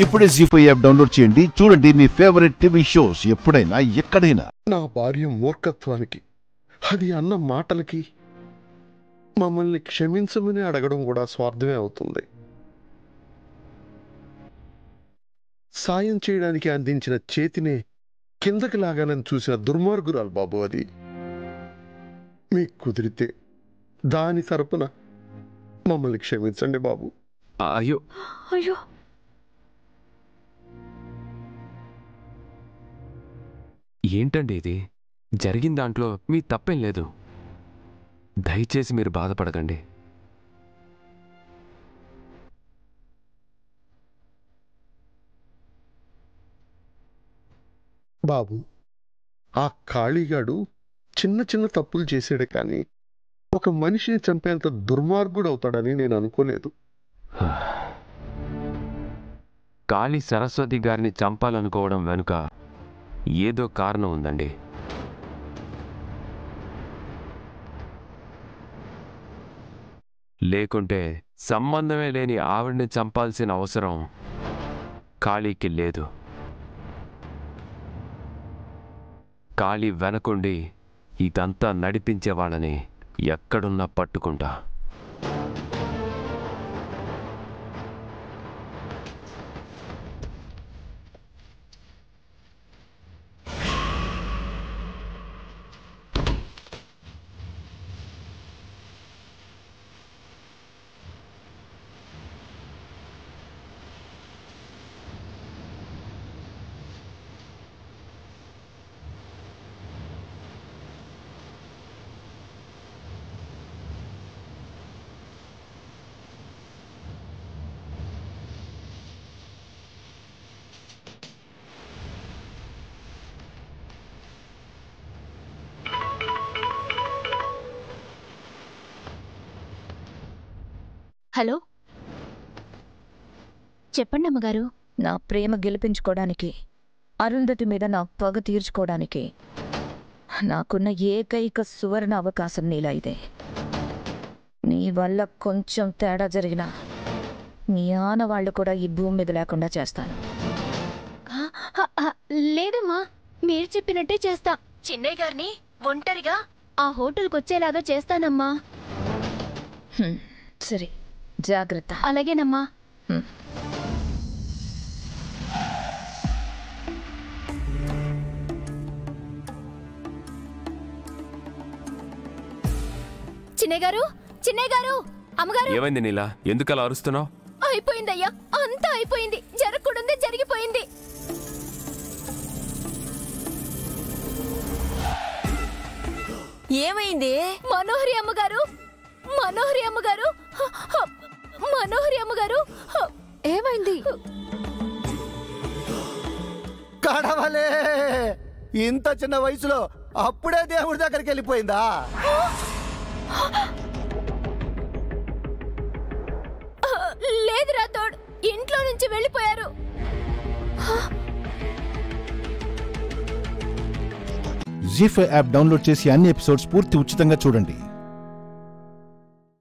ఇప్పుడే జీ5 app download చేయండి. చూడండి మీ ఫేవరెట్ టీవీ షోస్ ఎప్పుడైనా ఎక్కడైనా. నా భార్య మూర్ఖత్వానికి, అది అన్న మాటలకి మమ్మల్ని క్షమించమని అడగడం కూడా స్వార్థమే అవుతుంది. సాయం చేయడానికి అందించిన చేతినే కిందకి లాగానని చూసిన దుర్మార్గురాలు బాబు అది. మీకు కుదిరితే దాని తరపున మమ్మల్ని క్షమించండి బాబు. అయ్యో అయ్యో, ఏంటండి ఇది? జరిగిన దాంట్లో మీ తప్పేం లేదు. దయచేసి మీరు బాధపడకండి. బాబు, ఆ కాళీగాడు చిన్న చిన్న తప్పులు చేసాడే కానీ ఒక మనిషిని చంపేంత దుర్మార్గుడు అవుతాడని నేను అనుకోలేదు. కాళీ సరస్వతి గారిని చంపాలనుకోవడం వెనుక ఏదో కారణం ఉందండి. లేకుంటే సంబంధమే లేని ఆవిడ్ని చంపాల్సిన అవసరం కాళీకి లేదు. కాళీ వెనకుండి ఇదంతా నడిపించేవాళ్ళని ఎక్కడున్నా పట్టుకుంటా. హలో, చెప్పండి అమ్మగారు. నా ప్రేమ గెలిపించుకోవడానికి, అరుంధతి మీద నా పగ తీర్చుకోవడానికి నాకున్న ఏకైక సువర్ణ అవకాశం నీలా ఇదే. నీ వల్ల కొంచెం తేడా జరిగినా నీ ఆనవాళ్లు కూడా ఈ భూమి మీద లేకుండా చేస్తాను. లేదమ్మా, మీరు చెప్పినట్టే చేస్తా. చిన్నయ్య గారిని ఒంటరిగా ఆ హోటల్కి వచ్చేలాగా చేస్తానమ్మా. సరే, జాగ్రత్త. అలాగేనమ్మా. చిన్నయ్య గారు, చిన్నయ్య గారు, అమ్మగారు. ఏమైంది నీలా? ఎందుకు అలా అరుస్తున్నావు? అయిపోయిందయ్యా, అంతా అయిపోయింది. జరగకూడదే జరిగిపోయింది. ఏమైంది? మనోహరి అమ్మగారు, మనోహరి అమ్మగారు, మనోహరి అమ్మగారు. ఏమైంది? కడవలే, ఇంత చిన్న వయసులో అప్పుడే దేవుడి దగ్గరికి వెళ్ళిపోయిందా? లేదు రాథోడ్, ఇంట్లో నుంచి వెళ్ళిపోయారు. జీ5 యాప్ డౌన్లోడ్ చేసి అన్ని ఎపిసోడ్స్ పూర్తి ఉచితంగా చూడండి.